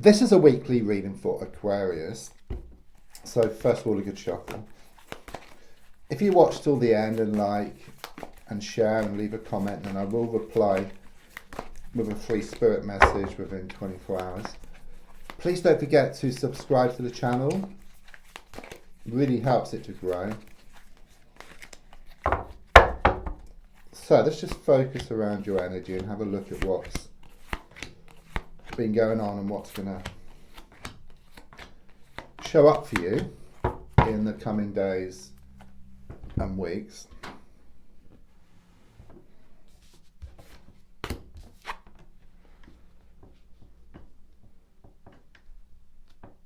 This is a weekly reading for Aquarius. So first of all, a good shuffle. If you watch till the end and like and share and leave a comment, then I will reply with a free spirit message within 24 hours. Please don't forget to subscribe to the channel. It really helps it to grow. So let's just focus around your energy and have a look at what's been going on and what's going to show up for you in the coming days and weeks.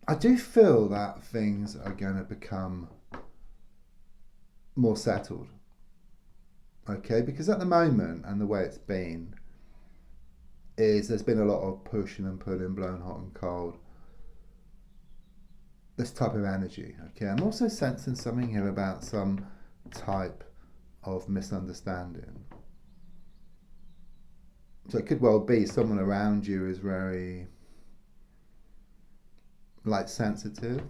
I do feel that things are going to become more settled. Okay, because at the moment, and the way it's been, is there's been a lot of pushing and pulling, blown hot and cold. This type of energy. Okay, I'm also sensing something here about some type of misunderstanding. So it could well be someone around you is very light sensitive,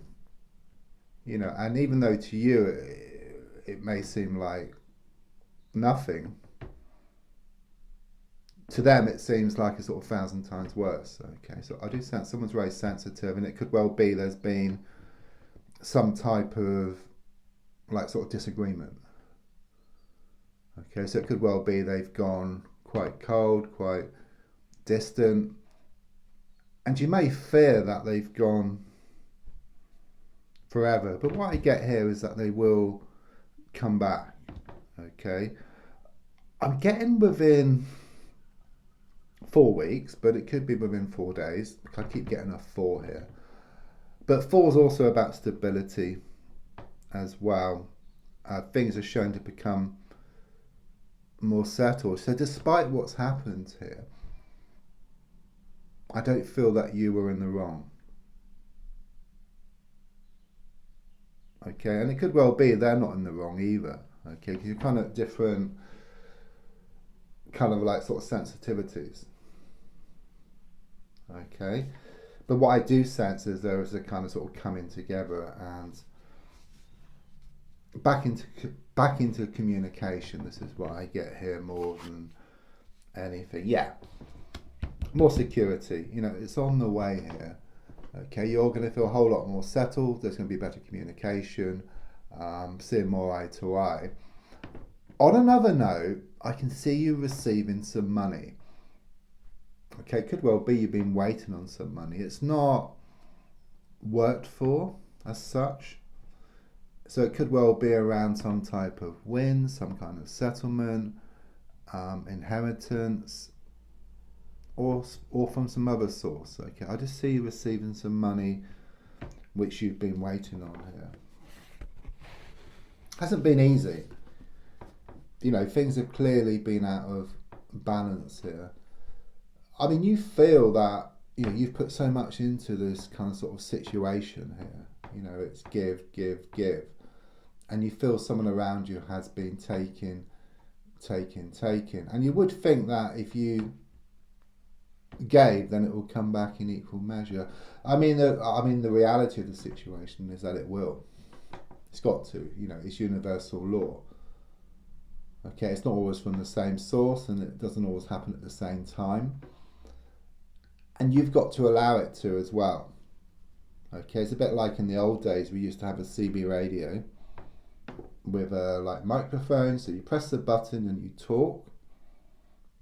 you know, and even though to you it may seem like nothing, to them it seems like a sort of 1,000 times worse. Okay, so I do sense someone's very sensitive, and it could well be there's been some type of like sort of disagreement. Okay, so it could well be they've gone quite cold, quite distant, and you may fear that they've gone forever, but what I get here is that they will come back. Okay, I'm getting within 4 weeks, but it could be within 4 days. I keep getting a 4 here, but 4 is also about stability as well. Things are shown to become more settled. So despite what's happened here, I don't feel that you were in the wrong. Okay, and it could well be they're not in the wrong either. Okay, because you're kind of different, kind of like sort of sensitivities. Okay, but what I do sense is there is a kind of sort of coming together and back into communication. This is what I get here more than anything. Yeah, more security. You know, it's on the way here. Okay, you're going to feel a whole lot more settled. There's going to be better communication, seeing more eye to eye. On another note, I can see you receiving some money. Okay, it could well be you've been waiting on some money. It's not worked for as such. So it could well be around some type of win, some kind of settlement, inheritance, or from some other source. Okay, I just see you receiving some money which you've been waiting on here. Hasn't been easy. You know, things have clearly been out of balance here. I mean, you feel that, you know, you've put so much into this kind of sort of situation here. You know, it's give, give, give. And you feel someone around you has been taking. And you would think that if you gave, then it will come back in equal measure. I mean, the reality of the situation is that it will. It's got to. You know, it's universal law. Okay, it's not always from the same source, and it doesn't always happen at the same time. And you've got to allow it to as well. Okay, it's a bit like in the old days we used to have a CB radio with a like microphone, so you press the button and you talk,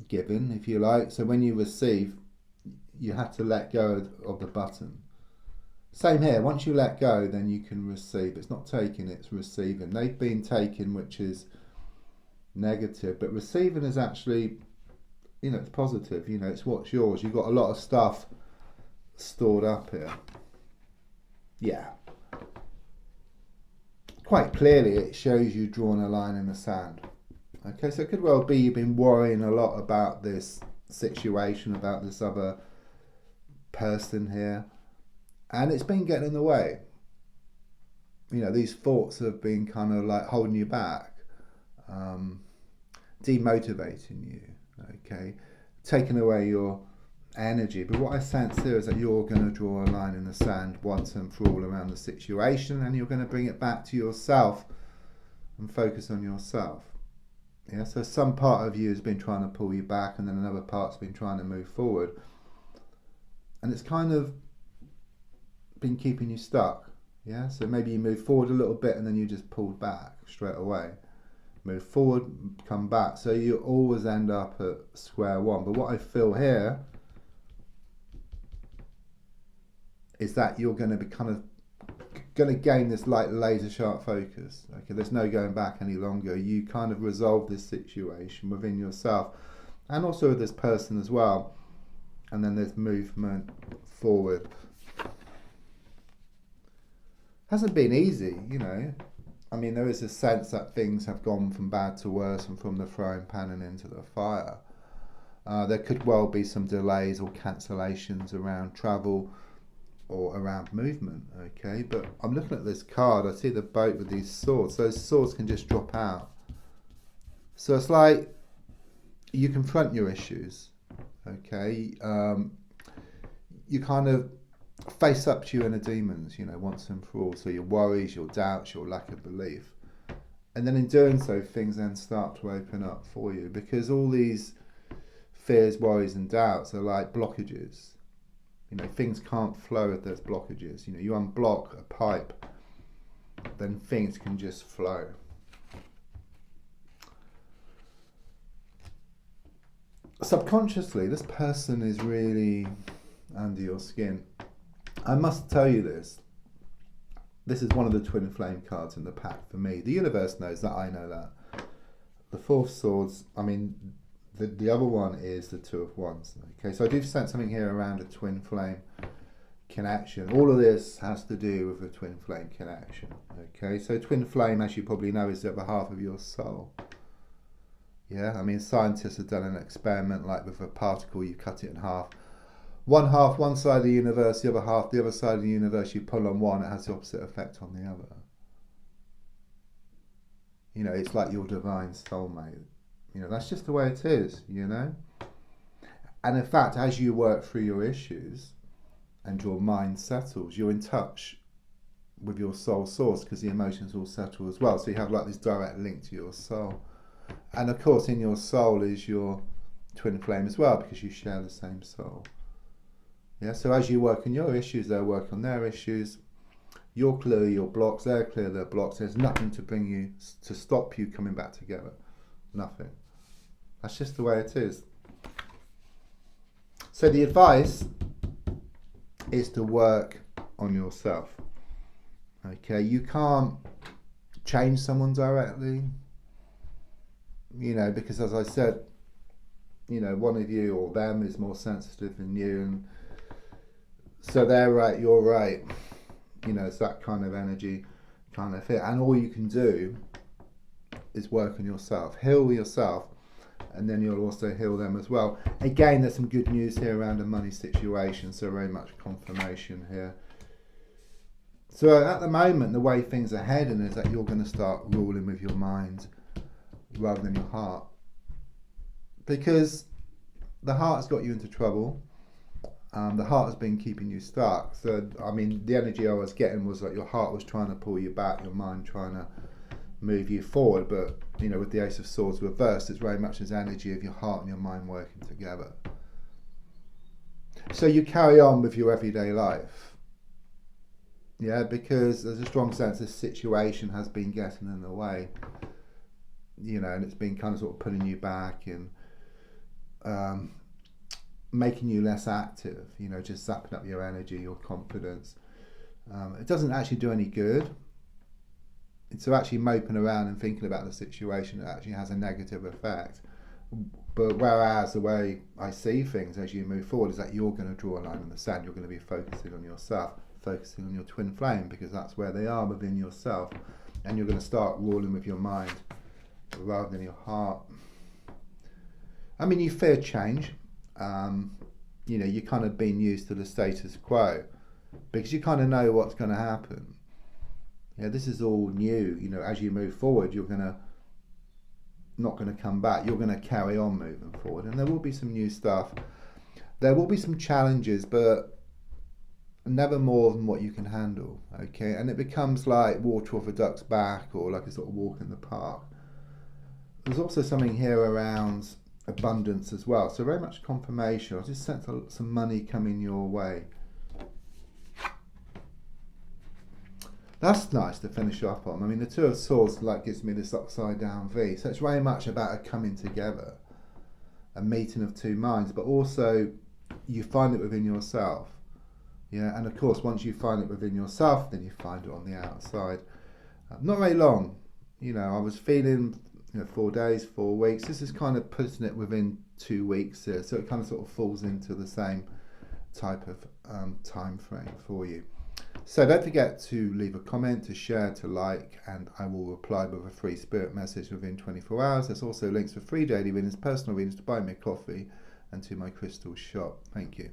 given if you like. So when you receive, you have to let go of the button. Same here, once you let go, then you can receive. It's not taking, it's receiving. They've been taken, which is negative, but receiving is actually, you know, it's positive. You know, it's what's yours. You've got a lot of stuff stored up here. Yeah. Quite clearly it shows you drawing a line in the sand. Okay, so it could well be you've been worrying a lot about this situation, about this other person here, and it's been getting in the way. You know, these thoughts have been kind of like holding you back, demotivating you, okay, taking away your energy, but what I sense here is that you're going to draw a line in the sand once and for all around the situation, and you're going to bring it back to yourself and focus on yourself. Yeah, so some part of you has been trying to pull you back, and then another part's been trying to move forward, and it's kind of been keeping you stuck. Yeah, so maybe you move forward a little bit and then you just pulled back straight away. Move forward, come back, so you always end up at square one. But what I feel here is that you're going to be kind of going to gain this like laser sharp focus. Okay, there's no going back any longer. You kind of resolve this situation within yourself and also with this person as well, and then there's movement forward. Hasn't been easy, you know. I mean, there is a sense that things have gone from bad to worse and from the frying pan and into the fire. There could well be some delays or cancellations around travel or around movement, okay? But I'm looking at this card, I see the boat with these swords. Those swords can just drop out. So it's like you confront your issues, okay? You kind of face up to your inner demons, you know, once and for all. So your worries, your doubts, your lack of belief. And then in doing so, things then start to open up for you, because all these fears, worries and doubts are like blockages. You know, things can't flow if there's blockages. You know, you unblock a pipe, then things can just flow. Subconsciously, this person is really under your skin. I must tell you this. This is one of the twin flame cards in the pack for me. The universe knows that, I know that. The Four of Swords, I mean, the other one is the Two of Wands. Okay, so I do sense something here around a twin flame connection. All of this has to do with a twin flame connection. Okay, so twin flame, as you probably know, is the other half of your soul. Yeah, I mean, scientists have done an experiment like with a particle, you cut it in half. One half, one side of the universe, the other half, the other side of the universe, you pull on one, it has the opposite effect on the other. You know, it's like your divine soulmate. You know, that's just the way it is, you know. And in fact, as you work through your issues and your mind settles, you're in touch with your soul source, because the emotions will settle as well. So you have like this direct link to your soul. And of course, in your soul is your twin flame as well, because you share the same soul. Yeah, so as you work on your issues, they'll work on their issues. You'll clear your blocks, they'll clear their blocks. There's nothing to bring you, to stop you coming back together. Nothing. That's just the way it is. So the advice is to work on yourself. Okay, you can't change someone directly. You know, because as I said, you know, one of you or them is more sensitive than you, and so they're right, you're right. You know, it's that kind of energy, kind of fit. And all you can do is work on yourself, heal yourself, and then you'll also heal them as well. Again, there's some good news here around a money situation, so very much confirmation here. So at the moment, the way things are heading is that you're going to start ruling with your mind rather than your heart, because the heart's got you into trouble. The heart has been keeping you stuck. So, I mean, the energy I was getting was like your heart was trying to pull you back, your mind trying to move you forward. But, you know, with the Ace of Swords reversed, it's very much this energy of your heart and your mind working together. So you carry on with your everyday life. Yeah, because there's a strong sense this situation has been getting in the way. You know, and it's been kind of sort of pulling you back and making you less active, you know, just zapping up your energy, your confidence. It doesn't actually do any good. So actually moping around and thinking about the situation, it actually has a negative effect. But whereas the way I see things as you move forward is that you're going to draw a line in the sand, you're going to be focusing on yourself, focusing on your twin flame, because that's where they are within yourself, and you're going to start ruling with your mind rather than your heart. I mean, you fear change. You know, you kind of been used to the status quo because you kind of know what's going to happen. Yeah, this is all new. You know, as you move forward, you're not going to come back. You're going to carry on moving forward, and there will be some new stuff. There will be some challenges, but never more than what you can handle. Okay, and it becomes like water off a duck's back, or like a sort of walk in the park. There's also something here around abundance as well. So very much confirmation. I just sense some money coming your way. That's nice to finish up on. I mean, the Two of Swords like gives me this upside down V. So it's very much about a coming together, a meeting of two minds, but also you find it within yourself. Yeah, and of course, once you find it within yourself, then you find it on the outside. Not very long. I was feeling 4 days, 4 weeks. This is kind of putting it within 2 weeks here, so it kind of sort of falls into the same type of time frame for you. So don't forget to leave a comment, to share, to like, and I will reply with a free spirit message within 24 hours. There's also links for free daily readings, personal readings, to buy me a coffee, and to my crystal shop. Thank you.